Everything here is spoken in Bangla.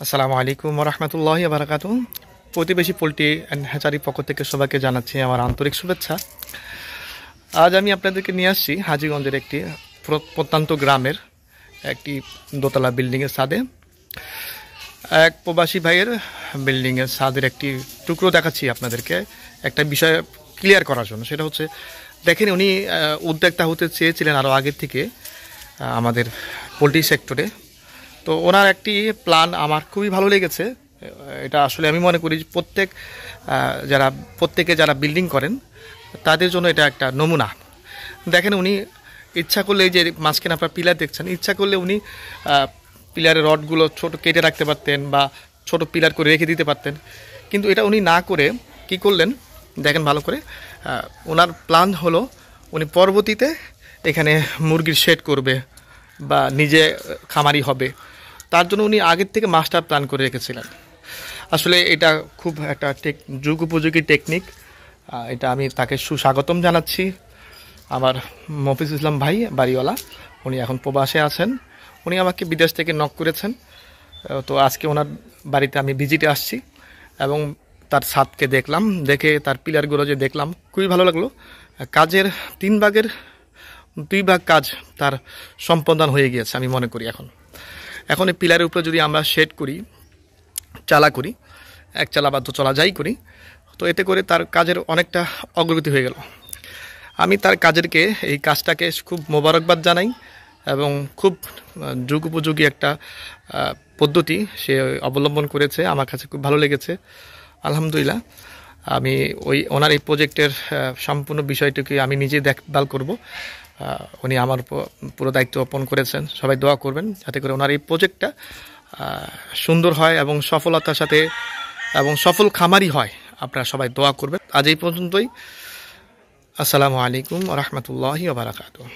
আসসালামু আলাইকুম ওয়া রাহমাতুল্লাহি ওয়া বারাকাতুহু। প্রতিবেশী পোল্ট্রি অ্যান্ড হ্যাচারির পক্ষ থেকে সবাইকে জানাচ্ছি আমার আন্তরিক শুভেচ্ছা। আজ আমি আপনাদেরকে নিয়ে আসছি হাজীগঞ্জের একটি প্রত্যন্ত গ্রামের একটি দোতলা বিল্ডিংয়ের ছাদে। এক প্রবাসী ভাইয়ের বিল্ডিংয়ের ছাদের একটি টুকরো দেখাচ্ছি আপনাদেরকে একটা বিষয় ক্লিয়ার করার জন্য। সেটা হচ্ছে, দেখেন, উনি উদ্যোক্তা হতে চেয়েছিলেন আরও আগের থেকে আমাদের পোল্ট্রি সেক্টরে। তো ওনার একটি প্ল্যান আমার খুবই ভালো লেগেছে। এটা আসলে আমি মনে করি প্রত্যেকে যারা বিল্ডিং করেন তাদের জন্য এটা একটা নমুনা। দেখেন, উনি ইচ্ছা করলে, এই যে মাঝখানে আপনার পিলার দেখছেন, ইচ্ছা করলে উনি পিলারের রডগুলো ছোট কেটে রাখতে পারতেন বা ছোট পিলার করে রেখে দিতে পারতেন, কিন্তু এটা উনি না করে কি করলেন দেখেন ভালো করে। ওনার প্ল্যান হলো উনি পরবর্তীতে এখানে মুরগির শেড করবে বা নিজে খামারি হবে। তার জন্য উনি আগের থেকে মাস্টার প্ল্যান করে রেখেছিলেন। আসলে এটা খুব একটা যুগ উপযোগী টেকনিক। এটা আমি তাকে সুস্বাগতম জানাচ্ছি। আমার মফিজ ইসলাম ভাই বাড়িওয়ালা, উনি এখন প্রবাসে আছেন। উনি আমাকে বিদেশ থেকে নক করেছেন। তো আজকে ওনার বাড়িতে আমি ভিজিটে আসছি এবং তার ছাদকে দেখলাম, দেখে তার পিলারগুলো যে দেখলাম খুবই ভালো লাগলো। কাজের 3 ভাগের 2 ভাগ কাজ তার সম্পাদন হয়ে গিয়েছে আমি মনে করি। এখন এই পিলারের উপরে যদি আমরা শেড করি, চালা করি, এক চালা বা 2 চালা যাই করি, তো এতে করে তার কাজের অনেকটা অগ্রগতি হয়ে গেল। আমি তার এই কাজটাকে খুব মোবারকবাদ জানাই এবং খুব যুগ উপযোগী একটা পদ্ধতি সে অবলম্বন করেছে। আমার কাছে খুব ভালো লেগেছে, আলহামদুলিল্লাহ। আমি ওনার এই প্রজেক্টের সম্পূর্ণ বিষয়টিকে আমি নিজে দেখভাল করব। উনি আমার পুরো দায়িত্ব অর্পণ করেছেন। সবাই দোয়া করবেন যাতে করে ওনার এই প্রজেক্টটা সুন্দর হয় এবং সফলতার সাথে এবং সফল খামারি হয়। আপনারা সবাই দোয়া করবেন। আজ এই পর্যন্তই। আসসালামু আলাইকুম ওয়া রাহমাতুল্লাহি ওয়া বারাকাতুহু।